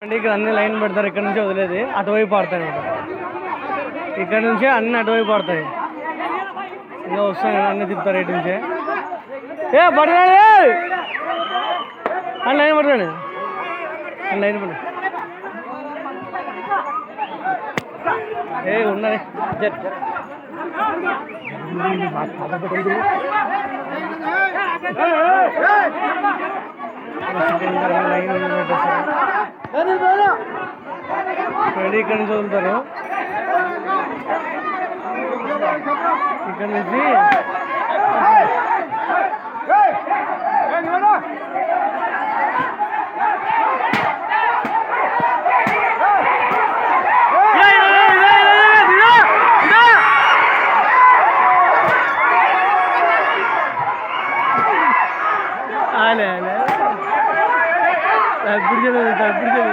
అంటే ఇక్కడ అన్ని లైన్ పెడతారు. ఇక్కడ నుంచి వదిలేది అటువైపు ఆడతాయి అనమాట. ఇక్కడ నుంచే అన్ని అటువైపు ఆడతాయి. ఇంకా వస్తాయి అన్ని తిప్పుతారు ఇటు నుంచే. పడతాడు అని లైన్ పడతాడు అని లైన్ పడ ఉన్నది లైన్ ఇక్కడ నుంచి వదులుతారు. ఇక్కడ నుంచి ఇప్పుడు చదువు